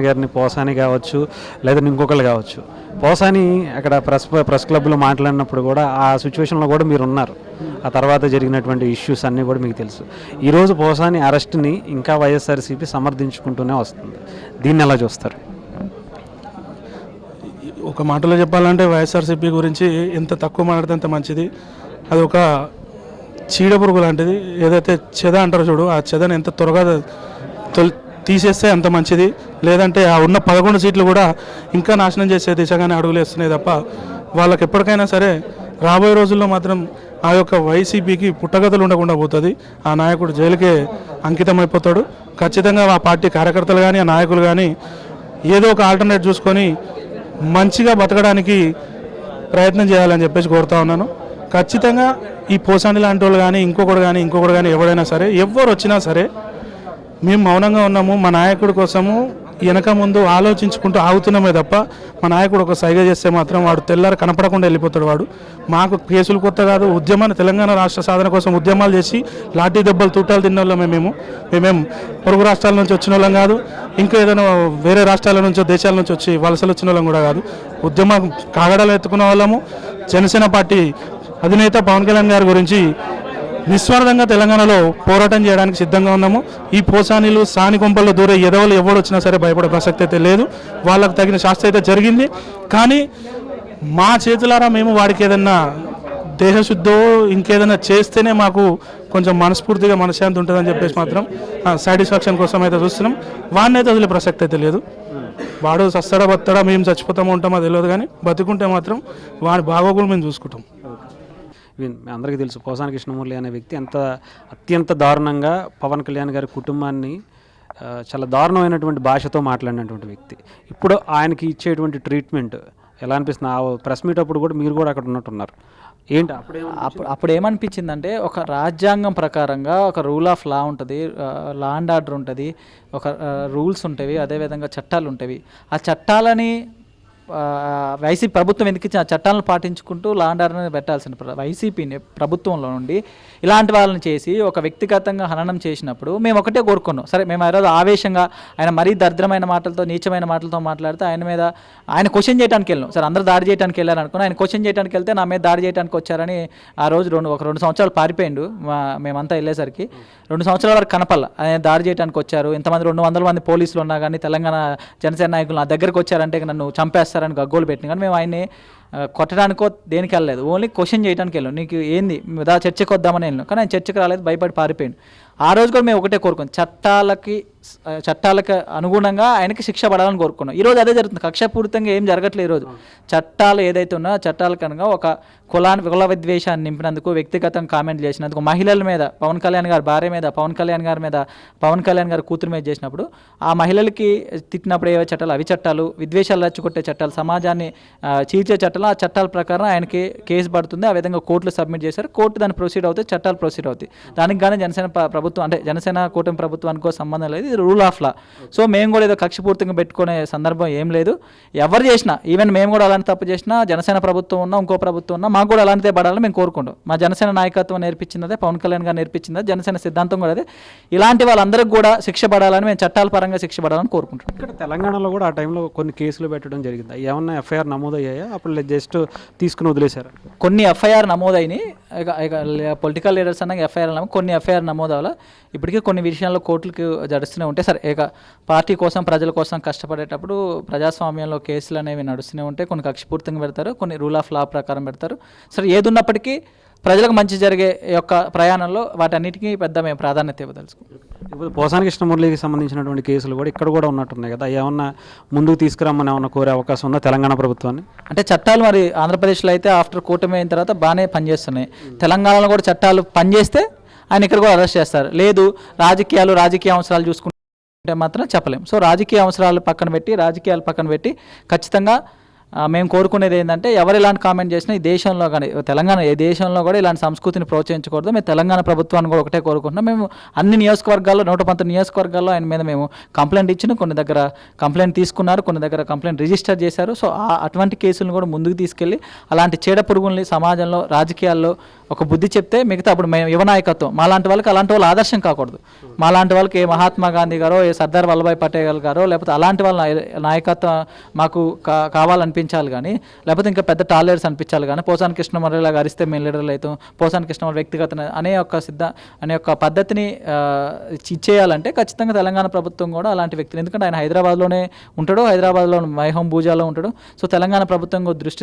గారిని పోసాని కావచ్చు లేదా ఇంకొకళ్ళు కావచ్చు. పోసాని అక్కడ ప్రెస్ క్లబ్లో మాట్లాడినప్పుడు కూడా ఆ సిచ్యువేషన్లో కూడా మీరు ఉన్నారు. ఆ తర్వాత జరిగినటువంటి ఇష్యూస్ అన్నీ కూడా మీకు తెలుసు. ఈరోజు పోసాని అరెస్ట్ని ఇంకా వైఎస్ఆర్సీపీ సమర్థించుకుంటూనే వస్తుంది. దీన్ని ఎలా చూస్తారు? ఒక మాటలో చెప్పాలంటే వైఎస్ఆర్సీపీ గురించి ఎంత తక్కువ మాట్లాడితే అంత మంచిది. అది ఒక చీడపురుగు లాంటిది. ఏదైతే చెద అంటారో చూడు, ఆ చెదని ఎంత త్వరగా తీసేస్తే అంత మంచిది. లేదంటే ఆ ఉన్న 11 సీట్లు కూడా ఇంకా నాశనం చేసే దిశగానే అడుగులు వేస్తున్నాయి తప్ప వాళ్ళకి ఎప్పటికైనా సరే రాబోయే రోజుల్లో మాత్రం ఆ యొక్క వైసీపీకి పుట్టగతులు ఉండకుండా పోతుంది. ఆ నాయకుడు జైలుకే అంకితం అయిపోతాడు. ఖచ్చితంగా ఆ పార్టీ కార్యకర్తలు కానీ ఆ నాయకులు కానీ ఏదో ఒక ఆల్టర్నేట్ చూసుకొని మంచిగా బతకడానికి ప్రయత్నం చేయాలని చెప్పేసి కోరుతా ఉన్నాను. ఖచ్చితంగా ఈ పోసాని లాంటి వాళ్ళు కానీ ఇంకొకటి కానీ ఎవడైనా సరే ఎవరు వచ్చినా సరే మేము మౌనంగా ఉన్నాము. మా నాయకుడి కోసము వెనక ముందు ఆలోచించుకుంటూ ఆగుతున్నామే తప్ప మా నాయకుడు ఒక సైగ చేస్తే మాత్రం వాడు తెల్లారి కనపడకుండా వెళ్ళిపోతాడు. వాడు మాకు కేసులు కొత్త కాదు. ఉద్యమాన్ని తెలంగాణ రాష్ట్ర సాధన కోసం ఉద్యమాలు చేసి లాఠీ దెబ్బలు తూటాలు తిన్న వాళ్ళమే మేమేం పొరుగు రాష్ట్రాల నుంచి వచ్చిన వాళ్ళం కాదు. ఇంకా ఏదైనా వేరే రాష్ట్రాల నుంచో దేశాల నుంచి వచ్చి వలసలు వచ్చిన వాళ్ళం కూడా కాదు. ఉద్యమం కాగడాలు ఎత్తుకున్న వాళ్ళము. జనసేన పార్టీ అధినేత పవన్ కళ్యాణ్ గారి గురించి నిస్వార్థంగా తెలంగాణలో పోరాటం చేయడానికి సిద్ధంగా ఉన్నాము. ఈ పోసానీలు సాని కొంపల్లో దూరే ఎదవలు ఎవరు వచ్చినా సరే భయపడే ప్రసక్తి అయితే లేదు. వాళ్ళకు తగిన శాస్త్ర అయితే జరిగింది. కానీ మా చేతులారా మేము వాడికి ఏదన్నా దేహశుద్ధో ఇంకేదైనా చేస్తేనే మాకు కొంచెం మనస్ఫూర్తిగా మనశ్శాంతి ఉంటుందని చెప్పేసి మాత్రం సాటిస్ఫాక్షన్ కోసం అయితే చూస్తున్నాం. వాడిని అయితే వదిలే ప్రసక్తి అయితే లేదు. వాడు సస్తడా బత్తడా మేము చచ్చిపోతామో ఉంటామో తెలియదు, కానీ బతుకుంటే మాత్రం వాడి బాగోగులు మేము చూసుకుంటాం. అందరికీ తెలుసు పోసాని కృష్ణమురళి అనే వ్యక్తి అత్యంత దారుణంగా పవన్ కళ్యాణ్ గారి కుటుంబాన్ని చాలా దారుణమైనటువంటి భాషతో మాట్లాడినటువంటి వ్యక్తి. ఇప్పుడు ఆయనకి ఇచ్చేటువంటి ట్రీట్మెంట్ ఎలా అనిపిస్తుంది? ఆ ప్రెస్ మీట్ అప్పుడు కూడా మీరు కూడా అక్కడ ఉన్నట్టున్నారు. ఏంటి అప్పుడు ఏమనిపించిందంటే, ఒక రాజ్యాంగం ప్రకారంగా ఒక రూల్ ఆఫ్ లా ఉంటుంది, లా అండ్ ఆర్డర్ ఉంటుంది, ఒక రూల్స్ ఉంటాయి, అదేవిధంగా చట్టాలు ఉంటాయి. ఆ చట్టాలని వైసీపీ ప్రభుత్వం ఎందుకు ఇచ్చిన చట్టాలను పాటించుకుంటూ లా అండ్ ఆర్డర్ని పెట్టాల్సిన వైసీపీని ప్రభుత్వంలో నుండి ఇలాంటి వాళ్ళని చేసి ఒక వ్యక్తిగతంగా హననం చేసినప్పుడు మేము ఒకటే కోరుకున్నాం. సరే, మేము ఈరోజు ఆవేశంగా ఆయన మరీ దరిద్రమైన మాటలతో నీచమైన మాటలతో మాట్లాడితే ఆయన క్వశ్చన్ చేయడానికి వెళ్ళాం. సరే, అందరూ దాడి చేయడానికి వెళ్ళారనుకున్నాం. ఆయన క్వశ్చన్ చేయడానికి వెళ్తే నా మీద దాడి చేయడానికి వచ్చారని ఆ రోజు 2 సంవత్సరాలు పారిపోయిండు. మేమంతా వెళ్ళేసరికి 2 సంవత్సరాల వరకు కనపల్ల. ఆయన దాడి చేయడానికి వచ్చారు. ఇంతమంది 200 మంది పోలీసులు ఉన్నా కానీ తెలంగాణ జనసేన నాయకులు నా దగ్గరకు వచ్చారంటే నన్ను చంపేస్తారని గగ్గోలు పెట్టిన, కానీ మేము ఆయన్ని కొట్టడానికో దేనికి వెళ్ళలేదు, ఓన్లీ క్వశ్చన్ చేయడానికి వెళ్ళాం. నీకు ఏంది చర్చకు వద్దామని వెళ్ళాం, కానీ ఆయన చర్చకు రాలేదు, భయపడి పారిపోయాడు. ఆ రోజు కూడా మేము ఒకటే కోరుకున్నాం, చట్టాలకు అనుగుణంగా ఆయనకి శిక్ష పడాలని కోరుకున్నాం. ఈరోజు అదే జరుగుతుంది. కక్షపూరితంగా ఏం జరగట్లేదు. ఈరోజు చట్టాలు ఏదైతే ఉన్నాయో చట్టాల కనుక ఒక కుల విద్వేషాన్ని నింపినందుకు, వ్యక్తిగతంగా కామెంట్ చేసినందుకు, మహిళల మీద పవన్ కళ్యాణ్ గారి భార్య మీద, పవన్ కళ్యాణ్ గారి కూతురు మీద చేసినప్పుడు, ఆ మహిళలకి తిట్టినప్పుడు ఏవో చట్టాలు, అవి చట్టాలు, విద్వేషాలు రెచ్చగొట్టే చట్టాలు, సమాజాన్ని చీల్చే చట్టాలు, ఆ చట్టాల ప్రకారం ఆయనకి కేసు పడుతుంది. ఆ విధంగా కోర్టులు సబ్మిట్ చేశారు. కోర్టు దాన్ని ప్రొసీడ్ అవుతాయి, చట్టాలు ప్రొసీడ్ అవుతాయి. దానికి కానీ జనసేన ప్రభుత్వం అంటే జనసేన కూటమి ప్రభుత్వానికో సంబంధం లేదు. ఇది రూల్ ఆఫ్ లా. సో మేము కూడా ఏదో కక్షపూర్తిగా పెట్టుకునే సందర్భం ఏం లేదు. ఎవరు చేసినా, ఈవెన్ మేము కూడా అలాంటి తప్పు చేసినా, జనసేన ప్రభుత్వం ఉన్నా ఇంకో ప్రభుత్వం ఉన్నా మాకు కూడా అలాంటిదే పడాలని మేము కోరుకుంటాం. మా జనసేన నాయకత్వం నేర్పించిందే, పవన్ కళ్యాణ్ గారు నేర్పించిందే, జనసేన సిద్ధాంతం కూడా అదే. ఇలాంటి వాళ్ళందరికీ కూడా శిక్ష పడాలని, మేము చట్టాల పరంగా శిక్ష పడాలని కోరుకుంటాం. ఇక్కడ తెలంగాణలో కూడా ఆ టైంలో కొన్ని కేసులు పెట్టడం జరిగింది. ఏమన్నా ఎఫ్ఐఆర్ నమోదయ్యాయా? అప్పుడు జస్ట్ తీసుకుని వదిలేశారు. కొన్ని ఎఫ్ఐఆర్ నమోదైనాయి. ఇక పొలిటికల్ లీడర్స్ అన్న ఎఫ్ఐఆర్ కొన్ని ఎఫ్ఐఆర్ నమోదవ్వాలి. ఇప్పటికీ కొన్ని విషయాల్లో కోర్టులకు జడుస్తూనే ఉంటాయి. సరే, ఇక పార్టీ కోసం ప్రజల కోసం కష్టపడేటప్పుడు ప్రజాస్వామ్యంలో కేసులు అనేవి నడుస్తూనే ఉంటాయి. కొన్ని కక్షపూర్తిగా పెడతారు, కొన్ని రూల్ ఆఫ్ లా ప్రకారం పెడతారు. సరే, ఏది ఉన్నప్పటికీ ప్రజలకు మంచి జరిగే యొక్క ప్రయాణంలో వాటన్నిటికీ పెద్ద మేము ప్రాధాన్యత ఇవ్వదలుచుకుంటాం. ఇప్పుడు పోసాని కృష్ణమురళికి సంబంధించినటువంటి కేసులు కూడా ఇక్కడ కూడా ఉన్నట్టున్నాయి కదా, ఏమన్నా ముందుకు తీసుకురమ్మని ఏమన్నా కోరే అవకాశం ఉందా తెలంగాణ ప్రభుత్వాన్ని? అంటే చట్టాలు మరి ఆంధ్రప్రదేశ్లో అయితే ఆఫ్టర్ కూటమి అయిన తర్వాత బాగానే పనిచేస్తున్నాయి. తెలంగాణలో కూడా చట్టాలు పనిచేస్తే ఆయన ఇక్కడ కూడా అరెస్ట్ చేస్తారు. లేదు, రాజకీయ అవసరాలు చూసుకుంటే మాత్రం చెప్పలేము. సో రాజకీయాలు పక్కన పెట్టి ఖచ్చితంగా మేము కోరుకునేది ఏంటంటే, ఎవరు ఇలాంటి కామెంట్ చేసినా ఈ దేశంలో కానీ తెలంగాణ ఏ దేశంలో కూడా ఇలాంటి సంస్కృతిని ప్రోత్సహించకూడదు. మేము తెలంగాణ ప్రభుత్వాన్ని కూడా ఒకటే కోరుకుంటున్నాం. మేము అన్ని నియోజకవర్గాల్లో 119 నియోజకవర్గాల్లో ఆయన మీద మేము కంప్లైంట్ ఇచ్చిన, కొన్ని దగ్గర కంప్లైంట్ తీసుకున్నారు, కొన్ని దగ్గర కంప్లైంట్ రిజిస్టర్ చేశారు. సో అటువంటి కేసులను కూడా ముందుకు తీసుకెళ్ళి అలాంటి చీడ పురుగుల్ని సమాజంలో రాజకీయాల్లో ఒక బుద్ధి చెప్తే మిగతా అప్పుడు మేము యువ నాయకత్వం మాలాంటి వాళ్ళకి అలాంటి వాళ్ళు ఆదర్శం కాకూడదు. మాలాంటి వాళ్ళకి ఏ మహాత్మా గాంధీ గారో ఏ సర్దార్ వల్లభాయ్ పటేల్ గారో లేకపోతే అలాంటి వాళ్ళ నాయకత్వం మాకు కావాలనిపించాలి కానీ, లేకపోతే ఇంకా పెద్ద టాలర్స్ అనిపించాలి కానీ, పోసాని కృష్ణమురళి గారు ఇస్తే మేము లీడర్లు అవుతాం, పోసాని కృష్ణమురళి వ్యక్తిగత అనే ఒక పద్ధతిని ఇచ్చేయాలంటే ఖచ్చితంగా తెలంగాణ ప్రభుత్వం కూడా అలాంటి వ్యక్తిని, ఎందుకంటే ఆయన హైదరాబాద్లోనే ఉంటాడు, హైదరాబాద్లో మై హోమ్ భూజాలో ఉంటాడు. సో తెలంగాణ ప్రభుత్వం దృష్టి